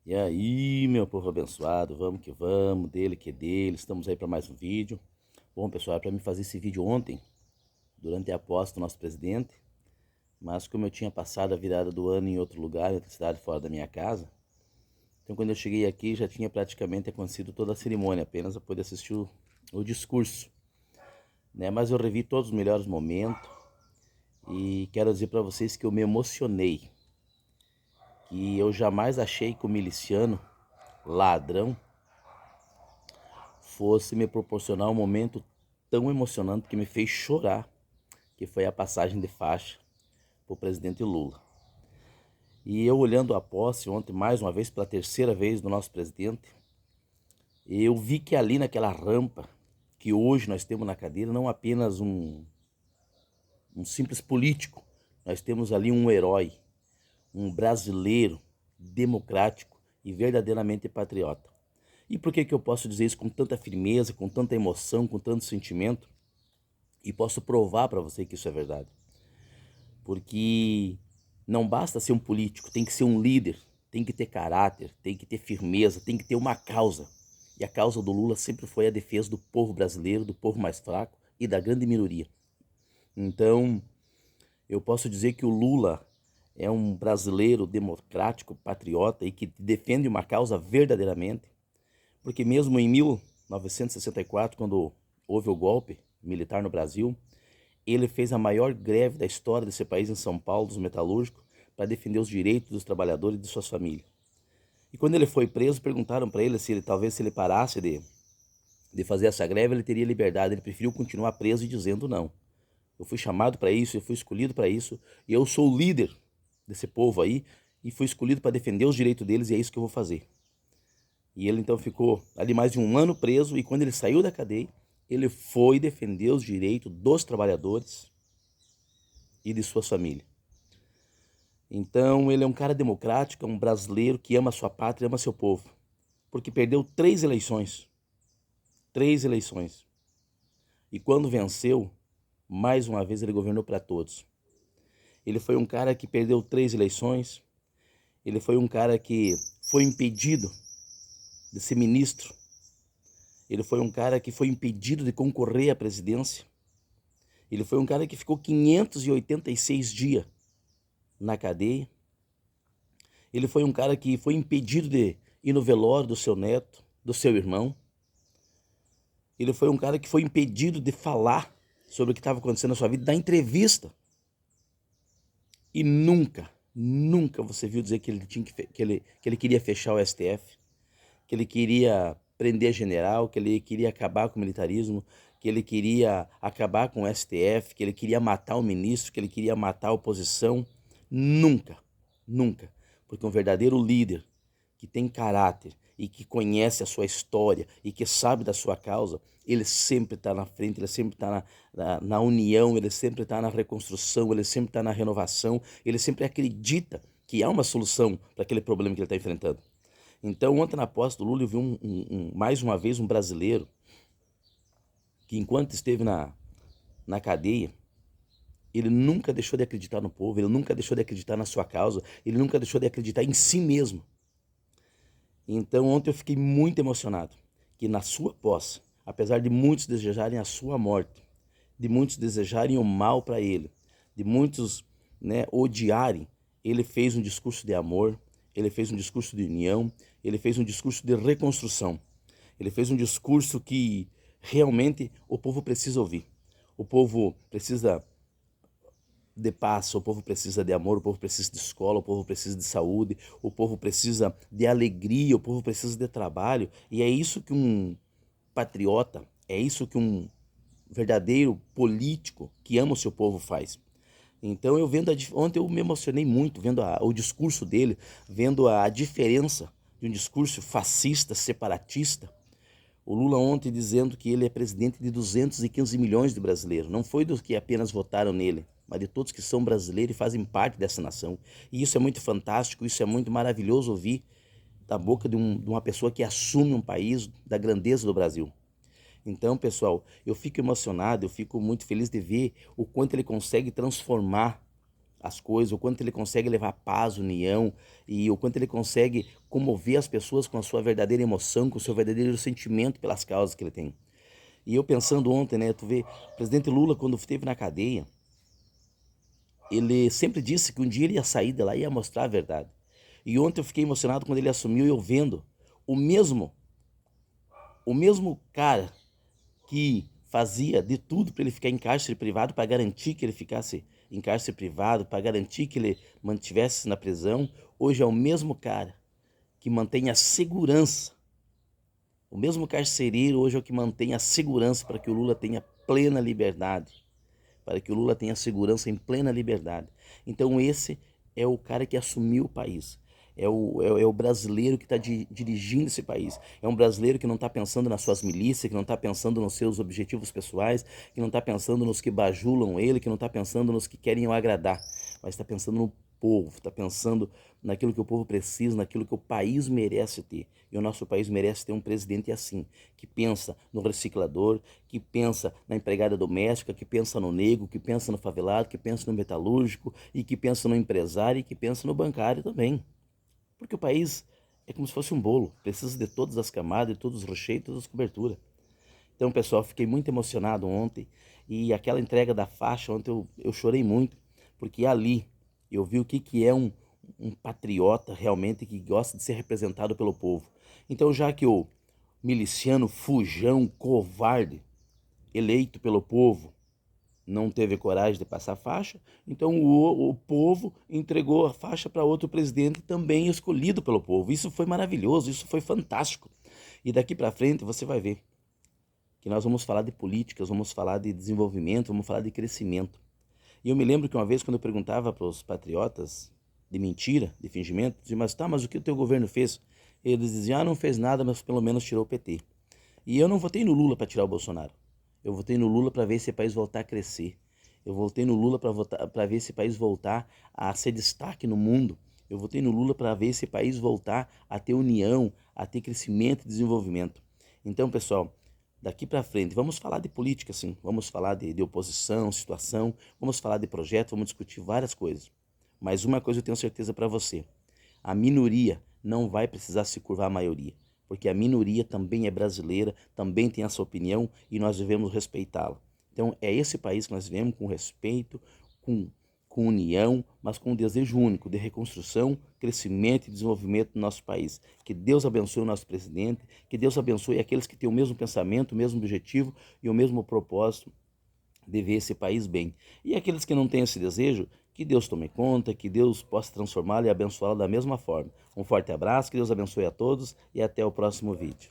E aí, meu povo abençoado, vamos que vamos, dele que é dele, estamos aí para mais um vídeo. Bom, pessoal, para mim fazer esse vídeo ontem, durante a posse do nosso presidente, mas como eu tinha passado a virada do ano em outro lugar, em outra cidade fora da minha casa, então quando eu cheguei aqui já tinha praticamente acontecido toda a cerimônia, apenas eu pude assistir o discurso, né? Mas eu revi todos os melhores momentos e quero dizer para vocês que eu me emocionei, que eu jamais achei que o miliciano, ladrão, fosse me proporcionar um momento tão emocionante que me fez chorar, que foi a passagem de faixa para o presidente Lula. E eu olhando a posse ontem, mais uma vez, pela terceira vez do nosso presidente, eu vi que ali naquela rampa que hoje nós temos na cadeira, não apenas um simples político, nós temos ali um herói, um brasileiro democrático e verdadeiramente patriota. E por que eu posso dizer isso com tanta firmeza, com tanta emoção, com tanto sentimento? E posso provar para você que isso é verdade. Porque não basta ser um político, tem que ser um líder, tem que ter caráter, tem que ter firmeza, tem que ter uma causa. E a causa do Lula sempre foi a defesa do povo brasileiro, do povo mais fraco e da grande minoria. Então, eu posso dizer que o Lula é um brasileiro democrático, patriota e que defende uma causa verdadeiramente, porque mesmo em 1964, quando houve o golpe militar no Brasil, ele fez a maior greve da história desse país em São Paulo, dos metalúrgicos, para defender os direitos dos trabalhadores e de suas famílias. E quando ele foi preso, perguntaram para ele se ele talvez se ele parasse de fazer essa greve, ele teria liberdade. Ele preferiu continuar preso e dizendo não. Eu fui chamado para isso, eu fui escolhido para isso, e eu sou o líder desse povo aí, e fui escolhido para defender os direitos deles, e é isso que eu vou fazer. E ele então ficou ali mais de um ano preso, e quando ele saiu da cadeia, ele foi defender os direitos dos trabalhadores e de suas famílias. Então ele é um cara democrático, é um brasileiro que ama sua pátria, ama seu povo. Porque perdeu 3 eleições. 3 eleições. E quando venceu, mais uma vez ele governou para todos. Ele foi um cara que perdeu 3 eleições. Ele foi um cara que foi impedido de ser ministro. Ele foi um cara que foi impedido de concorrer à presidência. Ele foi um cara que ficou 586 dias na cadeia. Ele foi um cara que foi impedido de ir no velório do seu neto, do seu irmão. Ele foi um cara que foi impedido de falar sobre o que estava acontecendo na sua vida, da entrevista. E nunca você viu dizer que ele, que ele queria fechar o STF, que ele queria prender general, que ele queria acabar com o militarismo, que ele queria acabar com o STF, que ele queria matar o ministro, que ele queria matar a oposição. Nunca, nunca. Porque um verdadeiro líder que tem caráter e que conhece a sua história e que sabe da sua causa, ele sempre está na frente, ele sempre está na união, ele sempre está na reconstrução, ele sempre está na renovação, ele sempre acredita que há uma solução para aquele problema que ele está enfrentando. Então, ontem na posse do Lula, eu vi mais uma vez um brasileiro que, enquanto esteve na cadeia, ele nunca deixou de acreditar no povo, ele nunca deixou de acreditar na sua causa, ele nunca deixou de acreditar em si mesmo. Então, ontem eu fiquei muito emocionado que na sua posse, apesar de muitos desejarem a sua morte, de muitos desejarem o mal para ele, de muitos, odiarem, ele fez um discurso de amor, ele fez um discurso de união, ele fez um discurso de reconstrução. Ele fez um discurso que realmente o povo precisa ouvir. O povo precisa de paz, o povo precisa de amor, o povo precisa de escola, o povo precisa de saúde, o povo precisa de alegria, o povo precisa de trabalho. E é isso que um patriota, é isso que um verdadeiro político que ama o seu povo faz. Então eu vendo ontem eu me emocionei muito vendo o discurso dele, vendo a diferença de um discurso fascista, separatista. O Lula ontem dizendo que ele é presidente de 215 milhões de brasileiros. Não foi dos que apenas votaram nele, mas de todos que são brasileiros e fazem parte dessa nação. E isso é muito fantástico, isso é muito maravilhoso ouvir da boca de uma pessoa que assume um país da grandeza do Brasil. Então, pessoal, eu fico emocionado, eu fico muito feliz de ver o quanto ele consegue transformar as coisas, o quanto ele consegue levar paz, união, e o quanto ele consegue comover as pessoas com a sua verdadeira emoção, com o seu verdadeiro sentimento pelas causas que ele tem. E eu pensando ontem, né, tu vê, o presidente Lula, quando esteve na cadeia, ele sempre disse que um dia ele ia sair de lá e ia mostrar a verdade. E ontem eu fiquei emocionado quando ele assumiu e eu vendo o mesmo, o mesmo cara que fazia de tudo para ele ficar em cárcere privado, para garantir que ele ficasse em cárcere privado, para garantir que ele mantivesse na prisão, hoje é o mesmo cara que mantém a segurança. O mesmo carcereiro hoje é o que mantém a segurança para que o Lula tenha plena liberdade, para que o Lula tenha segurança em plena liberdade. Então esse é o cara que assumiu o país. É o brasileiro que está dirigindo esse país. É um brasileiro que não está pensando nas suas milícias, que não está pensando nos seus objetivos pessoais, que não está pensando nos que bajulam ele, que não está pensando nos que querem o agradar, mas está pensando no povo, está pensando naquilo que o povo precisa, naquilo que o país merece ter. E o nosso país merece ter um presidente assim, que pensa no reciclador, que pensa na empregada doméstica, que pensa no negro, que pensa no favelado, que pensa no metalúrgico, e que pensa no empresário e que pensa no bancário também. Porque o país é como se fosse um bolo, precisa de todas as camadas, de todos os recheios, todas as coberturas. Então, pessoal, fiquei muito emocionado ontem e aquela entrega da faixa ontem eu chorei muito, porque ali eu vi o que é um patriota realmente que gosta de ser representado pelo povo. Então, já que o miliciano fujão, covarde, eleito pelo povo, não teve coragem de passar a faixa, então o povo entregou a faixa para outro presidente também escolhido pelo povo. Isso foi maravilhoso, isso foi fantástico. E daqui para frente você vai ver que nós vamos falar de políticas, vamos falar de desenvolvimento, vamos falar de crescimento. E eu me lembro que uma vez quando eu perguntava para os patriotas de mentira, de fingimento, dizia, mas o que o teu governo fez? Eles diziam, não fez nada, mas pelo menos tirou o PT. E eu não votei no Lula para tirar o Bolsonaro. Eu votei no Lula para ver esse país voltar a crescer. Eu votei no Lula para ver esse país voltar a ser destaque no mundo. Eu votei no Lula para ver esse país voltar a ter união, a ter crescimento e desenvolvimento. Então, pessoal, daqui para frente, vamos falar de política, sim. Vamos falar de oposição, situação, vamos falar de projeto, vamos discutir várias coisas. Mas uma coisa eu tenho certeza para você. A minoria não vai precisar se curvar à maioria, porque a minoria também é brasileira, também tem a sua opinião e nós devemos respeitá-la. Então é esse país que nós vivemos com respeito, com união, mas com um desejo único de reconstrução, crescimento e desenvolvimento do nosso país. Que Deus abençoe o nosso presidente, que Deus abençoe aqueles que têm o mesmo pensamento, o mesmo objetivo e o mesmo propósito de ver esse país bem. E aqueles que não têm esse desejo, que Deus tome conta, que Deus possa transformá-lo e abençoá-lo da mesma forma. Um forte abraço, que Deus abençoe a todos e até o próximo vídeo.